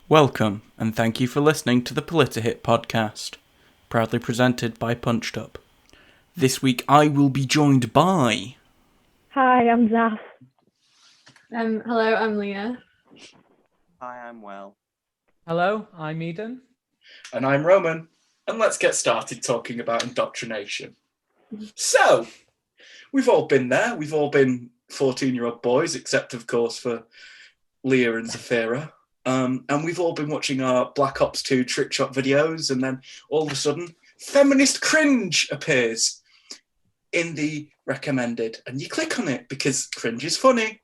Welcome, and thank you for listening to the Politihit podcast, proudly presented by Punched Up. This week I will be joined by... Hi, I'm Zaf. Hello, I'm Leah. Hi, I'm Will. Hello, I'm Eden. And I'm Roman. And let's get started talking about indoctrination. So, we've all been there. We've all been 14-year-old boys, except, of course, for Leah and Zafira. And we've all been watching our Black Ops 2 trick shot videos, and then all of a sudden, feminist cringe appears in the recommended. And you click on it because cringe is funny.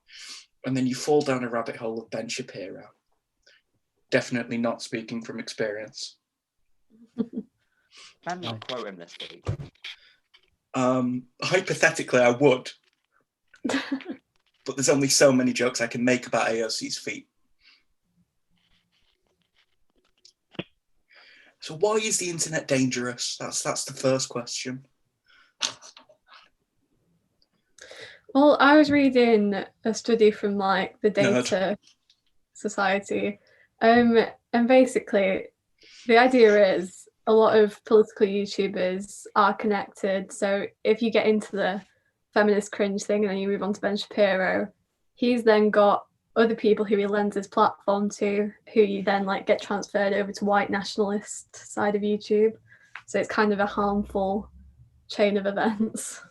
And then you fall down a rabbit hole of Ben Shapiro. Definitely not speaking from experience. I'm not quote him this week. Hypothetically, I would. But there's only so many jokes I can make about AOC's feet. So why is the internet dangerous? That's the first question. Well, I was reading a study from the Data Society, and basically the idea is a lot of political YouTubers are connected. So if you get into the feminist cringe thing and then you move on to Ben Shapiro, he's then got other people who he lends his platform to, who you then get transferred over to white nationalist side of YouTube. So it's kind of a harmful chain of events.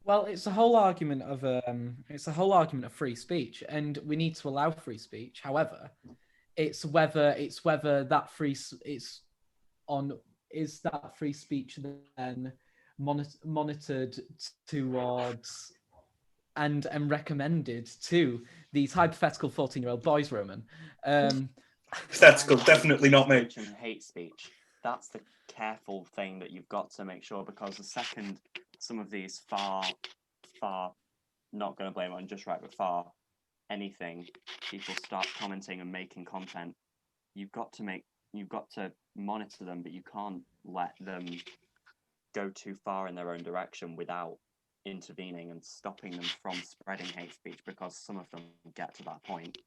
Well, it's a whole argument of free speech, and we need to allow free speech. However, it's whether that free speech then monitored towards and recommended to these hypothetical 14-year-old boys, Roman. Hypothetical, definitely not me. Hate speech. That's the careful thing that you've got to make sure, because the second some of these far, not going to blame on just right, but far anything, people start commenting and making content, you've got to monitor them, but you can't let them go too far in their own direction without intervening and stopping them from spreading hate speech, because some of them get to that point.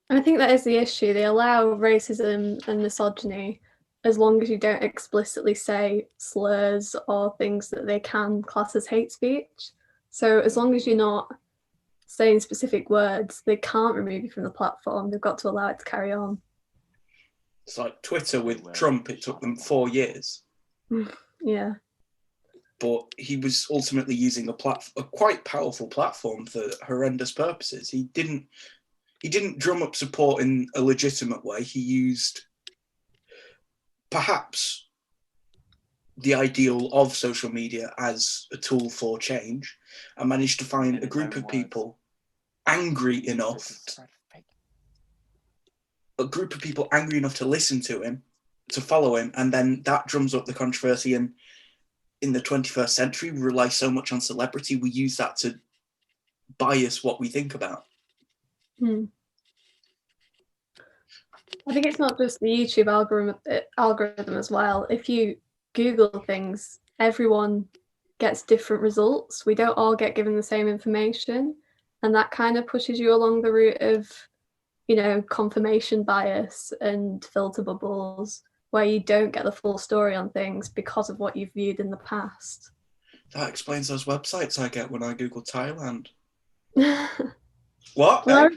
I think that is the issue. They allow racism and misogyny as long as you don't explicitly say slurs or things that they can class as hate speech. So as long as you're not saying specific words, they can't remove you from the platform. They've got to allow it to carry on. It's like Twitter with Trump. It took them 4 years. Yeah. But he was ultimately using a quite powerful platform for horrendous purposes. He didn't drum up support in a legitimate way. He used perhaps the ideal of social media as a tool for change, and managed to find a group of people angry enough to listen to him, to follow him, and then that drums up the controversy. And in the 21st century, we rely so much on celebrity, we use that to bias what we think about. I think it's not just the YouTube algorithm as well. If you Google things, everyone gets different results. We don't all get given the same information, and that kind of pushes you along the route of, confirmation bias and filter bubbles, where you don't get the full story on things because of what you've viewed in the past. That explains those websites I get when I Google Thailand. What? Well,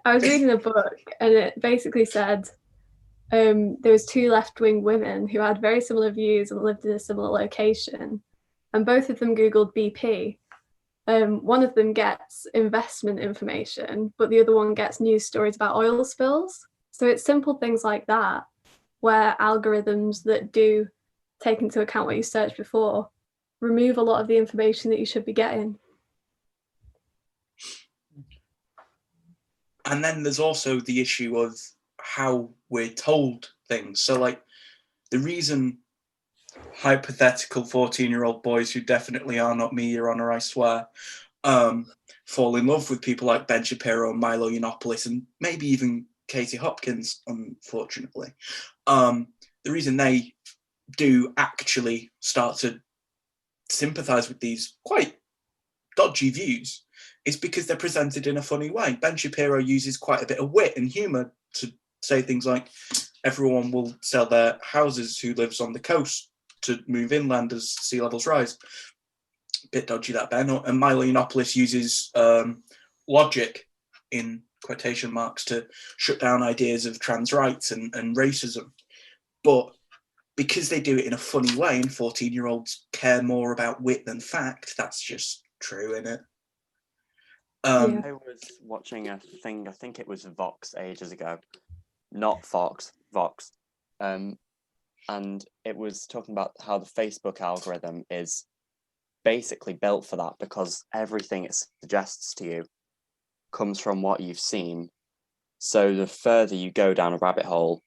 I was reading a book, and it basically said there was 2 left-wing women who had very similar views and lived in a similar location, and both of them Googled BP. One of them gets investment information, but the other one gets news stories about oil spills. So it's simple things like that, where algorithms that do take into account what you searched before remove a lot of the information that you should be getting. And then there's also the issue of how we're told things. So, the reason hypothetical 14-year-old boys, who definitely are not me, Your Honour, I swear, fall in love with people like Ben Shapiro and Milo Yiannopoulos, and maybe even Katie Hopkins, unfortunately. The reason they do actually start to sympathise with these quite dodgy views it's because they're presented in a funny way. Ben Shapiro uses quite a bit of wit and humour to say things like, everyone will sell their houses who lives on the coast to move inland as sea levels rise. Bit dodgy that, Ben. And Milo Yiannopoulos uses logic, in quotation marks, to shut down ideas of trans rights and racism. But because they do it in a funny way and 14-year-olds care more about wit than fact, that's just true, isn't it? I was watching a thing, I think it was Vox ages ago, not Fox, Vox. And it was talking about how the Facebook algorithm is basically built for that, because everything it suggests to you comes from what you've seen. So the further you go down a rabbit hole,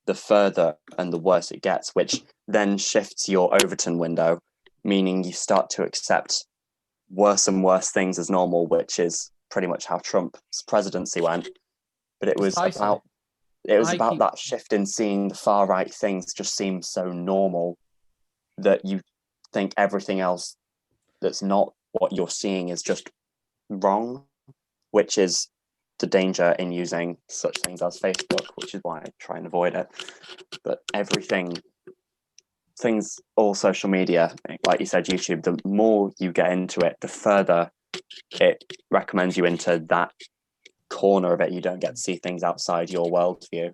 the further and the worse it gets, which then shifts your Overton window, meaning you start to accept worse and worse things as normal, which is pretty much how Trump's presidency went. But it was about that shift in seeing the far right things just seem so normal that you think everything else that's not what you're seeing is just wrong, which is the danger in using such things as Facebook, which is why I try and avoid it. But all social media, like you said, YouTube, the more you get into it, the further it recommends you into that corner of it. You don't get to see things outside your worldview.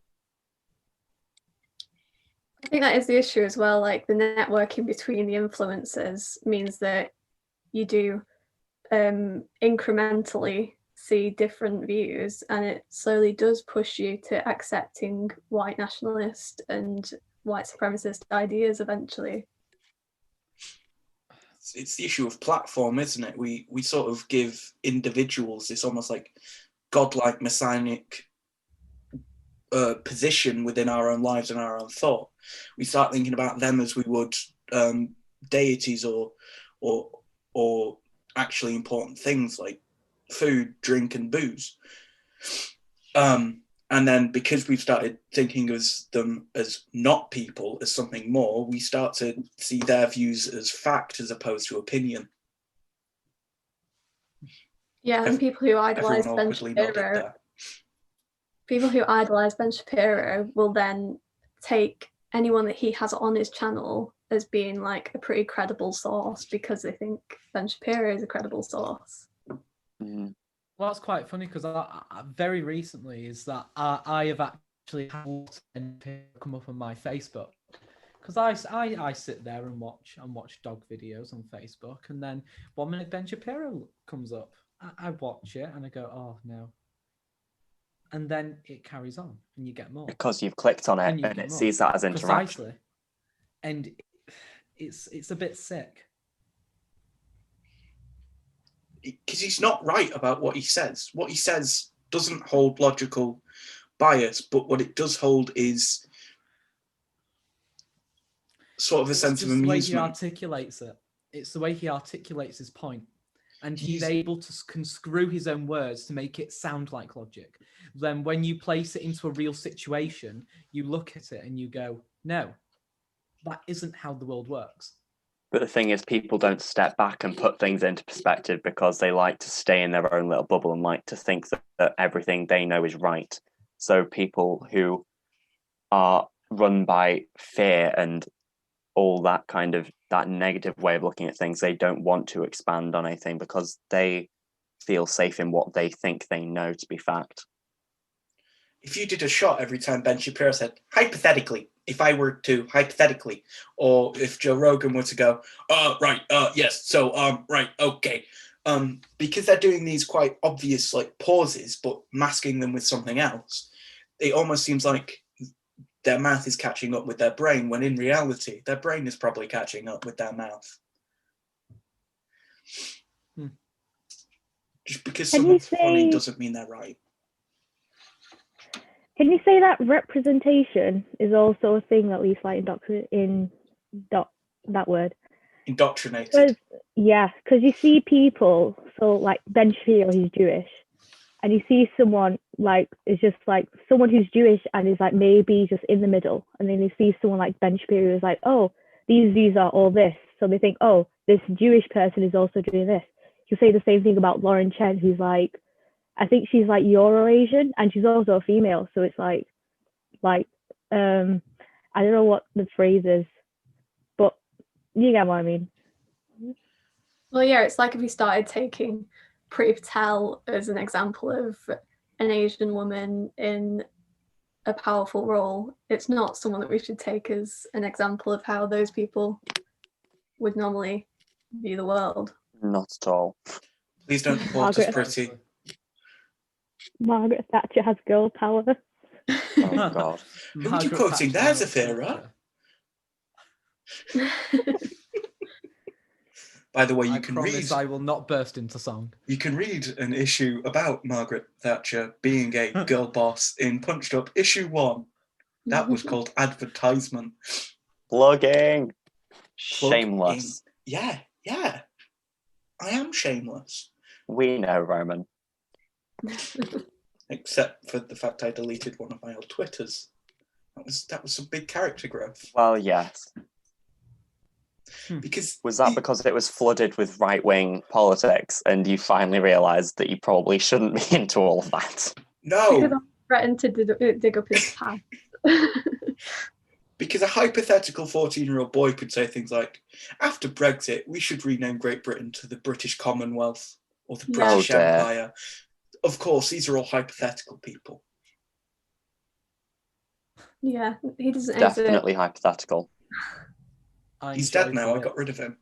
I think that is the issue as well. Like, the networking between the influencers means that you do incrementally see different views, and it slowly does push you to accepting white nationalist and white supremacist ideas eventually. It's the issue of platform, isn't it? We sort of give individuals this almost like godlike messianic position within our own lives and our own thought. We start thinking about them as we would deities or actually important things like food, drink, and booze. And then because we've started thinking of them as not people, as something more, we start to see their views as fact as opposed to opinion. Yeah, and people who idolize Ben Shapiro will then take anyone that he has on his channel as being like a pretty credible source because they think Ben Shapiro is a credible source. Mm-hmm. Well, that's quite funny because I very recently is that I have actually had Ben Shapiro come up on my Facebook, because I sit there and watch dog videos on Facebook, and then 1 minute Ben Shapiro comes up, I watch it and I go, oh no, and then it carries on and you get more because you've clicked on it and it sees that as interaction. Precisely. And it's a bit sick. Because he's not right about what he says. What he says doesn't hold logical bias, but what it does hold is sort of a sense of amusement. It's the way he articulates it. It's the way he articulates his point. And he's able to conscrew his own words to make it sound like logic. Then when you place it into a real situation, you look at it and you go, no, that isn't how the world works. But the thing is, people don't step back and put things into perspective because they like to stay in their own little bubble and like to think that everything they know is right. So people who are run by fear and all that kind of that negative way of looking at things, they don't want to expand on anything because they feel safe in what they think they know to be fact. If you did a shot every time Ben Shapiro said, hypothetically, if I were to hypothetically, or if Joe Rogan were to go, right, yes, so, right, okay. Because they're doing these quite obvious like pauses, but masking them with something else, it almost seems like their mouth is catching up with their brain, when in reality, their brain is probably catching up with their mouth. Just because someone's funny doesn't mean they're right. Can you say that representation is also a thing that we like that word? Indoctrinated. Because you see people, so like Ben Shapiro, he's Jewish, and you see someone like, it's just like someone who's Jewish and is like maybe just in the middle, and then you see someone like Ben Shapiro who's like, oh, these are all this, so they think, oh, this Jewish person is also doing this. to say the same thing about Lauren Chen, who's like, I think she's like Euro-Asian, and she's also a female. So it's like, I don't know what the phrase is, but you get what I mean. Well, yeah, it's like if we started taking Priti Patel as an example of an Asian woman in a powerful role. It's not someone that we should take as an example of how those people would normally view the world. Not at all. Please don't report us, Pretty. Margaret Thatcher has girl power. Oh, God. Who are you quoting there, Zafira? By the way, you can read. I will not burst into song. You can read an issue about Margaret Thatcher being a girl boss in Punched Up, issue 1. That was called Advertisement. Plugging. Shameless. Yeah. I am shameless. We know, Roman. Except for the fact I deleted one of my old Twitters. That was some big character growth. Well, yes. Because was that because it was flooded with right-wing politics and you finally realised that you probably shouldn't be into all of that? No. Because I threatened to dig up his past. Because a hypothetical 14-year-old boy could say things like, after Brexit, we should rename Great Britain to the British Commonwealth or the British Empire. Of course, these are all hypothetical people. Yeah, he doesn't Definitely hypothetical. He's dead now, I got rid of him.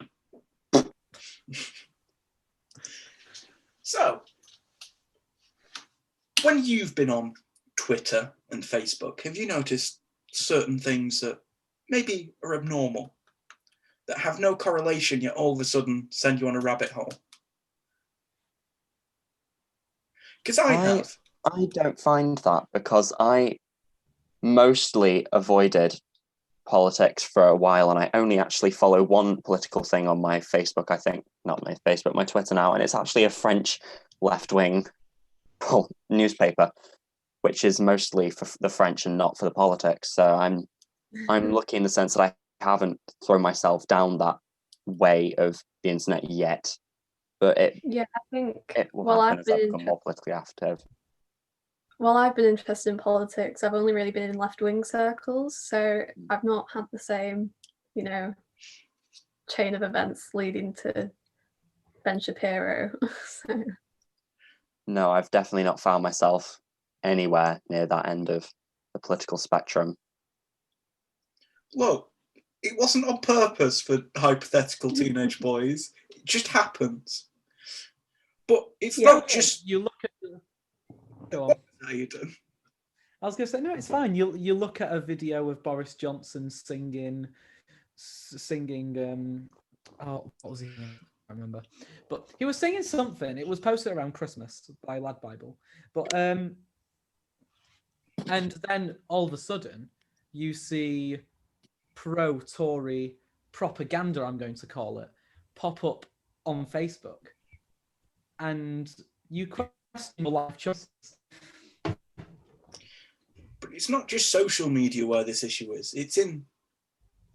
So, when you've been on Twitter and Facebook, have you noticed certain things that maybe are abnormal, that have no correlation, yet all of a sudden send you on a rabbit hole? Because I have. I don't find that, because I mostly avoided politics for a while, and I only actually follow one political thing on my Facebook, I think. Not my Facebook, my Twitter now, and it's actually a French left-wing newspaper, which is mostly for the French and not for the politics. So I'm lucky in the sense that I haven't thrown myself down that way of the internet yet. But I think it will happen as I become more politically active. Well, I've been interested in politics. I've only really been in left-wing circles, so I've not had the same, chain of events leading to Ben Shapiro. So. No, I've definitely not found myself anywhere near that end of the political spectrum. Look, it wasn't on purpose for hypothetical teenage boys. It just happens. But it's not just... You look at... Go on. I was going to say, no, it's fine. You look at a video of Boris Johnson singing, what was he name? I remember. But he was singing something. It was posted around Christmas by Lad Bible. But and then all of a sudden you see pro-Tory propaganda, I'm going to call it, pop up on Facebook. And you question your life choices. But it's not just social media where this issue is. It's in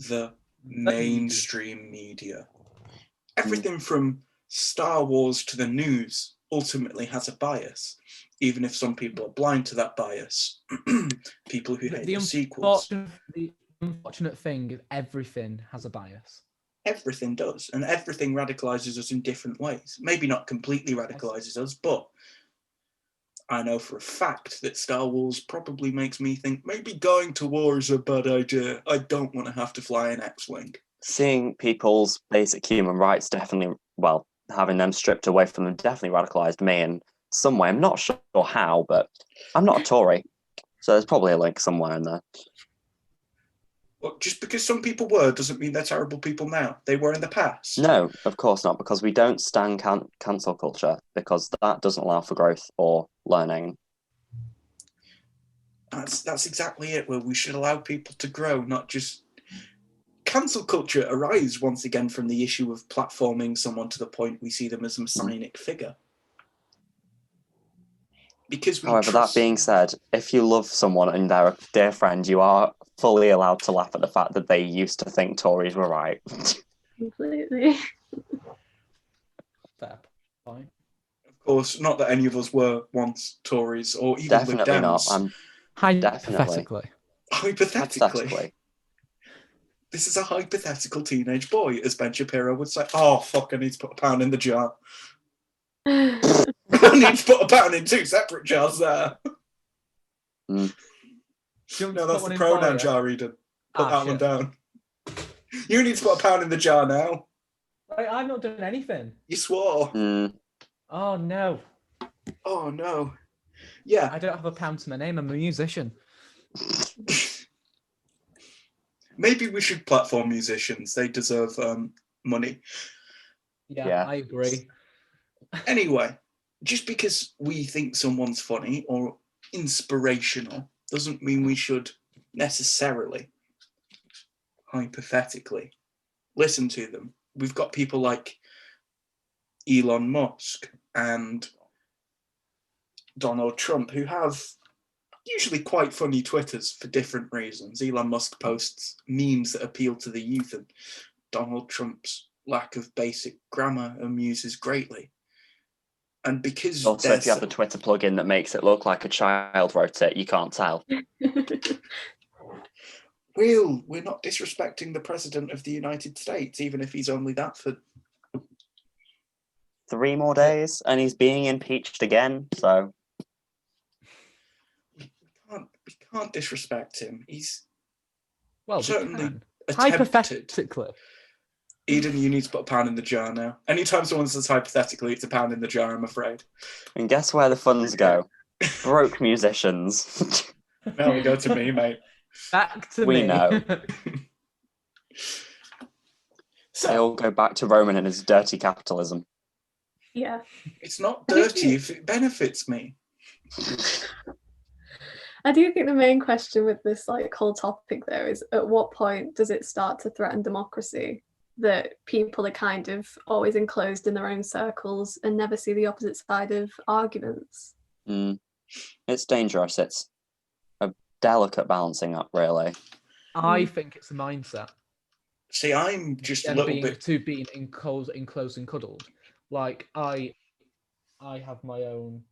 the mainstream media. Everything from Star Wars to the news ultimately has a bias, even if some people are blind to that bias. People who hate the sequels. The unfortunate thing is everything has a bias. Everything does, and everything radicalizes us in different ways. Maybe not completely radicalizes us, but I know for a fact that Star Wars probably makes me think maybe going to war is a bad idea. I don't want to have to fly an X-Wing. Seeing people's basic human rights having them stripped away from them definitely radicalised me in some way. I'm not sure how, but I'm not a Tory. So there's probably a link somewhere in there. Well, just because some people were doesn't mean they're terrible people now. They were in the past. No, of course not, because we don't stand cancel culture, because that doesn't allow for growth or learning. That's exactly it, where we should allow people to grow, not just... Cancel culture arises once again from the issue of platforming someone to the point we see them as a messianic figure. Because However, that being said, if you love someone and they're a dear friend, you are fully allowed to laugh at the fact that they used to think Tories were right. Completely. Fair fine. Of course, not that any of us were once Tories or even Lib Definitely not. Dems. Hypothetically. Hypothetically. This is a hypothetical teenage boy, as Ben Shapiro would say. Oh, fuck, I need to put a pound in the jar. I need to put a pound in 2 separate jars there. Do you want No, to that's put the one in pronoun fire? jar, Eden. Put that one shit. down. You need to put a pound in the jar now. I've not done anything. You swore. Oh, no. Oh, no. Yeah. I don't have a pound to my name. I'm a musician. Maybe we should platform musicians. They deserve money. Yeah, I agree. Anyway, just because we think someone's funny or inspirational doesn't mean we should necessarily, hypothetically, listen to them. We've got people like Elon Musk and Donald Trump who have usually quite funny Twitters for different reasons. Elon Musk posts memes that appeal to the youth, and Donald Trump's lack of basic grammar amuses greatly. And because also, if you have the Twitter plugin that makes it look like a child wrote it, you can't tell. We're not disrespecting the President of the United States, even if he's only that for 3 more days, and he's being impeached again, so... We can't disrespect him. He's well, certainly attempted. Hypothetically. Eden, you need to put a pound in the jar now. Anytime someone says hypothetically, it's a pound in the jar, I'm afraid. And guess where the funds go? Broke musicians. Now they go to me, mate. Back to We me. know. So, They all go back to Roman and his dirty capitalism. Yeah. It's not dirty if it benefits me. I do think the main question with this whole topic though is, at what point does it start to threaten democracy, that people are kind of always enclosed in their own circles and never see the opposite side of arguments? It's dangerous. It's a delicate balancing up, really. I think it's a mindset. See, I'm just a little bit... To being enclosed and cuddled. Like, I have my own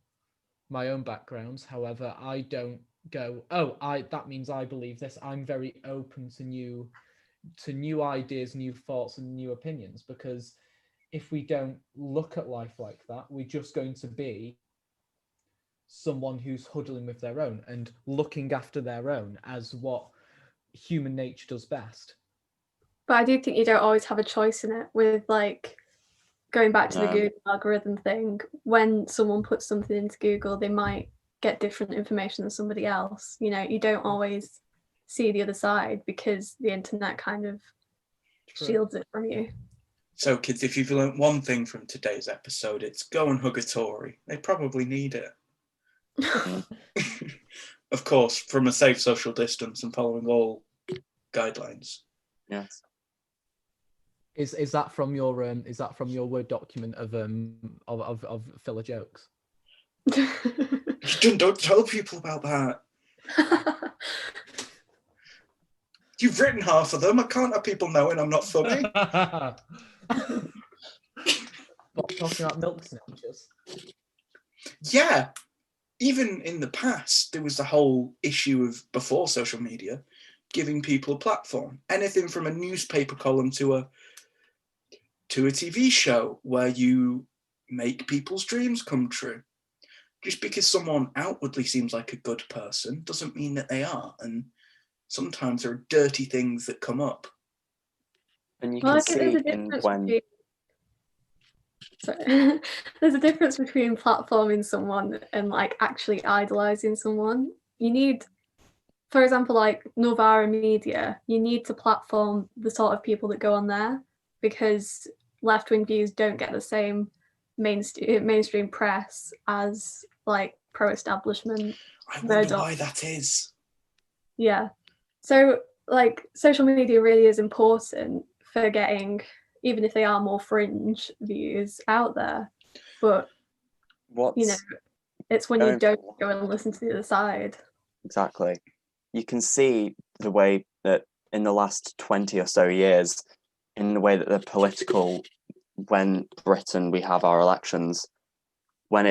backgrounds. However, I don't go, that means I believe this. I'm very open to new ideas, new thoughts, and new opinions, because if we don't look at life like that, we're just going to be someone who's huddling with their own and looking after their own as what human nature does best. But I do think you don't always have a choice in it, with going back to the Google algorithm thing. When someone puts something into Google, they might get different information than somebody else. You don't always see the other side because the internet kind of shields it from you. So, kids, if you've learnt one thing from today's episode, it's go and hug a Tory. They probably need it. Of course, from a safe social distance and following all guidelines. Yes. Is that from your Word document of filler jokes? Don't tell people about that. You've written half of them. I can't have people knowing I'm not funny. What, talking about milk snatchers? Yeah. Even in the past, there was the whole issue of, before social media, giving people a platform. Anything from a newspaper column to a TV show where you make people's dreams come true. Just because someone outwardly seems like a good person doesn't mean that they are. And sometimes there are dirty things that come up. And you can see when... Sorry. There's a difference between platforming someone and actually idolizing someone. You need, for example, Novara Media, you need to platform the sort of people that go on there, because left-wing views don't get the same mainstream press as pro-establishment. I wonder why that is. Yeah. So social media really is important for getting, even if they are more fringe views, out there. But it's when you don't go and listen to the other side. Exactly. You can see the way that in the last 20 or so years, in the way that the political when Britain we have our elections, when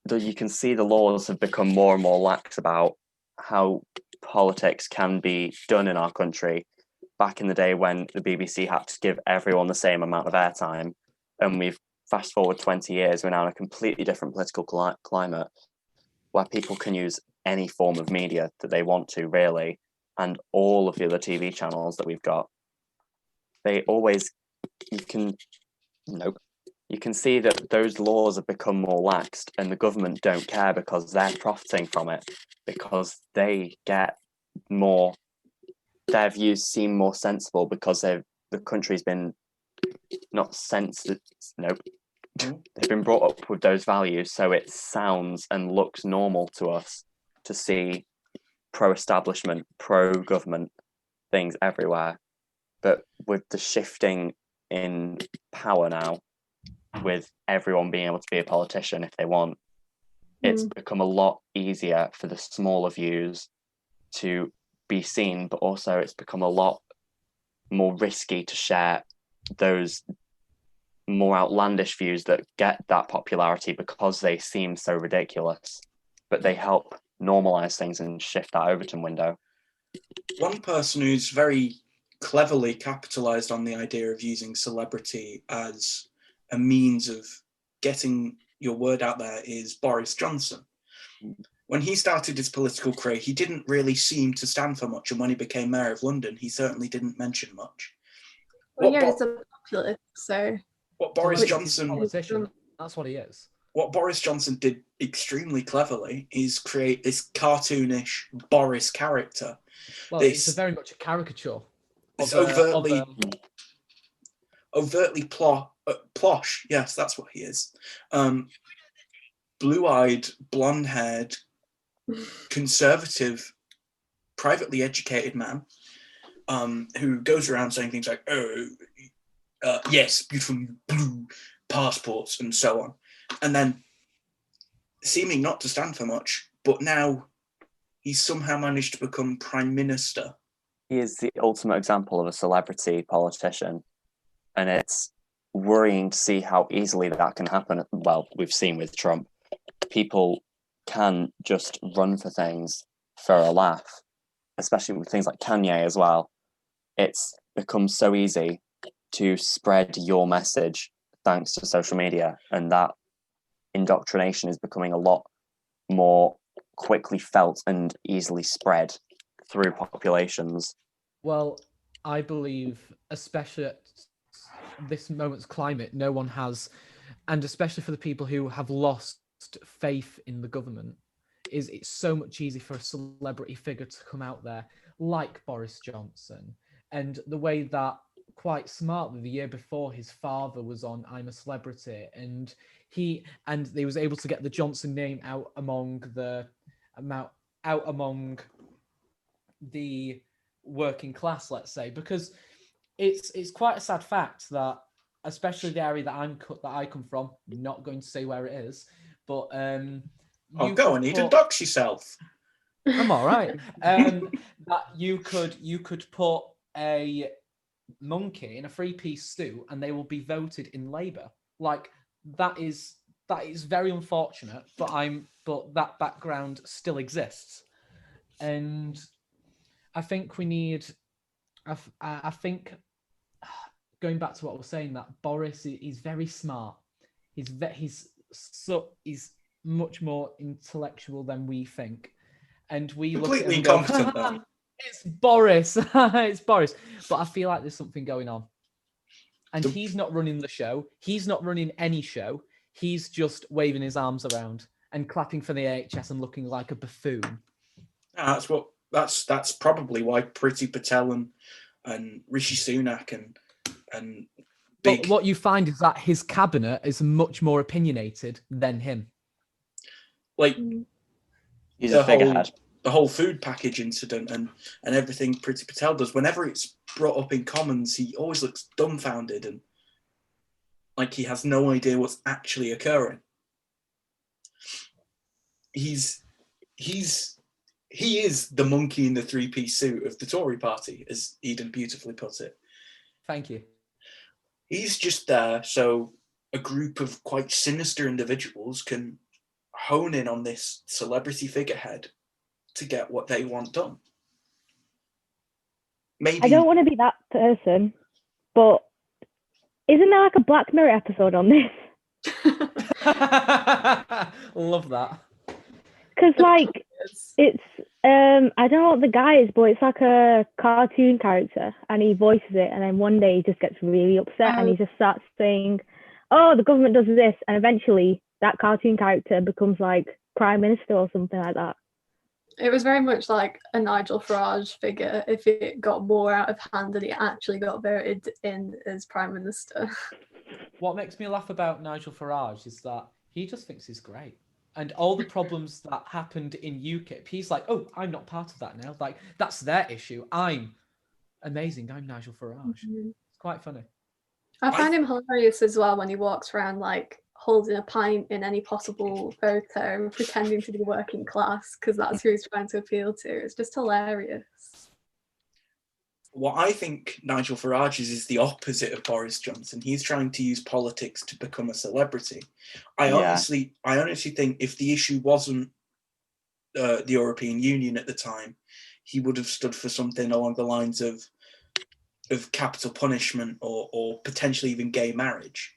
you can see the laws have become more and more lax about how politics can be done in our country. Back in the day when the BBC had to give everyone the same amount of airtime, and we've fast forward 20 years, we're now in a completely different political climate where people can use any form of media that they want to, really, and all of the other TV channels that we've got, you can see that those laws have become more laxed, and the government don't care because they're profiting from it, because they get more, their views seem more sensible because the country's been not censored, they've been brought up with those values, so it sounds and looks normal to us to see pro-establishment, pro-government things everywhere. But with the shifting in power now, with everyone being able to be a politician if they want, it's become a lot easier for the smaller views to be seen, but also it's become a lot more risky to share those more outlandish views that get that popularity because they seem so ridiculous, but they help normalize things and shift that Overton window. One person who's very cleverly capitalized on the idea of using celebrity as a means of getting your word out there is Boris Johnson. When he started his political career, he didn't really seem to stand for much, and when he became mayor of London, he certainly didn't mention much. Well, he's a populist, so... What Boris Johnson... Politician. That's what he is. What Boris Johnson did extremely cleverly is create this cartoonish Boris character. Well, it's very much a caricature. It's overtly plosh. Yes, that's what he is. Blue-eyed, blonde-haired, conservative, privately educated man who goes around saying things like, yes, beautiful blue passports and so on. And then seeming not to stand for much, but now he's somehow managed to become prime minister. He is the ultimate example of a celebrity politician, and it's worrying to see how easily that can happen. Well, we've seen with Trump, people can just run for things for a laugh, especially with things like Kanye as well. It's become so easy to spread your message thanks to social media, and that indoctrination is becoming a lot more quickly felt and easily spread through populations. Well, I believe, especially at this moment's climate, no one has, and especially for the people who have lost faith in the government, it's so much easier for a celebrity figure to come out there like Boris Johnson. And the way that, quite smartly, the year before, his father was on I'm a Celebrity, and they was able to get the Johnson name out among the working class, let's say, because it's quite a sad fact that, especially the area that I come from, not going to say where it is, but go on, you can dox yourself. I'm all right. That you could put a monkey in a three-piece suit and they will be voted in Labour. Like, that is very unfortunate, but that background still exists. And I think we need, I think, going back to what I was saying, that Boris is very smart. He's much more intellectual than we think, and we completely look at incompetent though. It's Boris. It's Boris. But I feel like there's something going on. And he's not running the show. He's not running any show. He's just waving his arms around and clapping for the AHS and looking like a buffoon. That's probably why Priti Patel and Rishi Sunak and big... But what you find is that his cabinet is much more opinionated than him. Like, he's a figurehead. The whole food package incident and everything Priti Patel does, whenever it's brought up in Commons, he always looks dumbfounded and like he has no idea what's actually occurring. He is the monkey in the three-piece suit of the Tory party, as Eden beautifully put it. Thank you. He's just there so a group of quite sinister individuals can hone in on this celebrity figurehead to get what they want done. Maybe I don't want to be that person, but isn't there like a Black Mirror episode on this? Love that. Because like it's I don't know what the guy is, but it's like a cartoon character, and he voices it, and then one day he just gets really upset, and he just starts saying, "Oh, the government does this," and eventually that cartoon character becomes like prime minister or something like that. It was very much like a Nigel Farage figure if it got more out of hand and he actually got voted in as prime minister. What makes me laugh about Nigel Farage is that he just thinks he's great. And all the problems that happened in UKIP, he's like, oh, I'm not part of that now. Like, that's their issue. I'm amazing. I'm Nigel Farage. It's quite funny. I find him hilarious as well when he walks around like holding a pint in any possible photo, pretending to be working class, because that's who he's trying to appeal to. It's just hilarious. What I think Nigel Farage is the opposite of Boris Johnson. He's trying to use politics to become a celebrity. I honestly think if the issue wasn't the European Union at the time, he would have stood for something along the lines of capital punishment or potentially even gay marriage.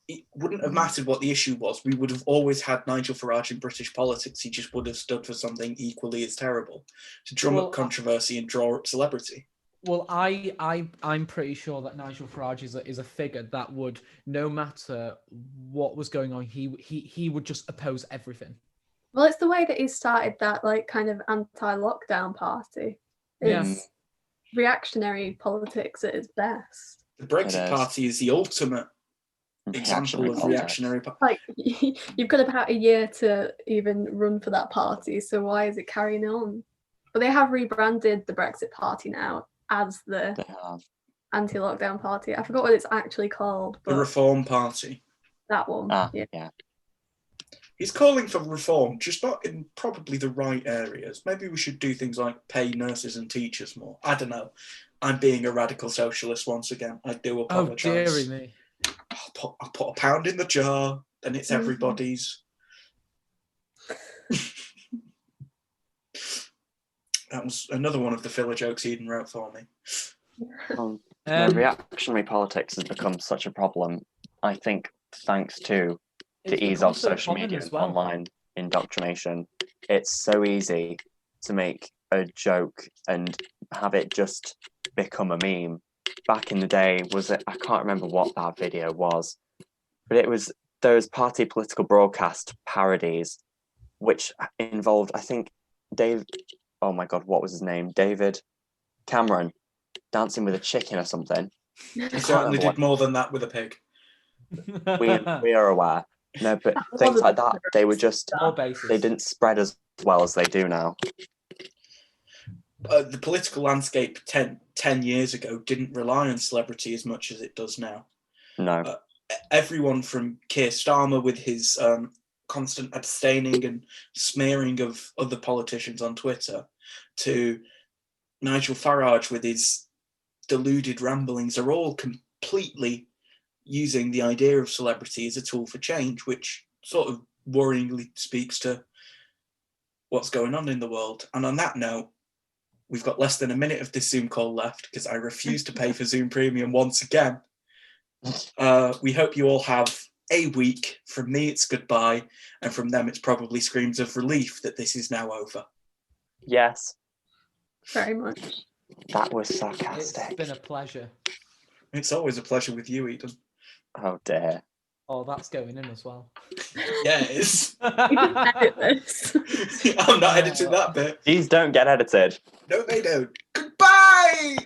It wouldn't have mattered what the issue was. We would have always had Nigel Farage in British politics. He just would have stood for something equally as terrible to drum up controversy and draw up celebrity. Well, I'm pretty sure that Nigel Farage is a figure that would, no matter what was going on, he would just oppose everything. Well, it's the way that he started that like kind of anti-lockdown party. It's reactionary politics at its best. The Brexit Party is the ultimate example of reactionary politics. Like you've got about a year to even run for that party, so why is it carrying on? But they have rebranded the Brexit Party now as the anti-lockdown party. I forgot what it's actually called. The Reform Party. That one. Yeah. He's calling for reform, just not in probably the right areas. Maybe we should do things like pay nurses and teachers more. I don't know. I'm being a radical socialist once again. I do apologise. Oh, dearie me. I'll put a pound in the jar, and it's everybody's. That was another one of the filler jokes Eden wrote for me. Reactionary politics has become such a problem, I think, thanks to the ease of social media and online indoctrination. It's so easy to make a joke and have it just become a meme. Back in the day, I can't remember what that video was, but it was those party political broadcast parodies, which involved, I think, oh my God, what was his name? David Cameron dancing with a chicken or something. He certainly did more than that with a pig. We are aware. No, but things like that, they didn't spread as well as they do now. The political landscape 10 years ago didn't rely on celebrity as much as it does now. No. Everyone from Keir Starmer with his constant abstaining and smearing of other politicians on Twitter to Nigel Farage with his deluded ramblings are all completely using the idea of celebrity as a tool for change, which sort of worryingly speaks to what's going on in the world. And on that note, we've got less than a minute of this Zoom call left because I refuse to pay for Zoom Premium once again. We hope you all have a week. From me, it's goodbye. And from them, it's probably screams of relief that this is now over. Yes. Very much. That was sarcastic. It's been a pleasure. It's always a pleasure with you, Eden. Oh, dear. Oh, that's going in as well. Yeah, it is. Edit this. I'm not editing that bit. These don't get edited. No, they don't. Goodbye!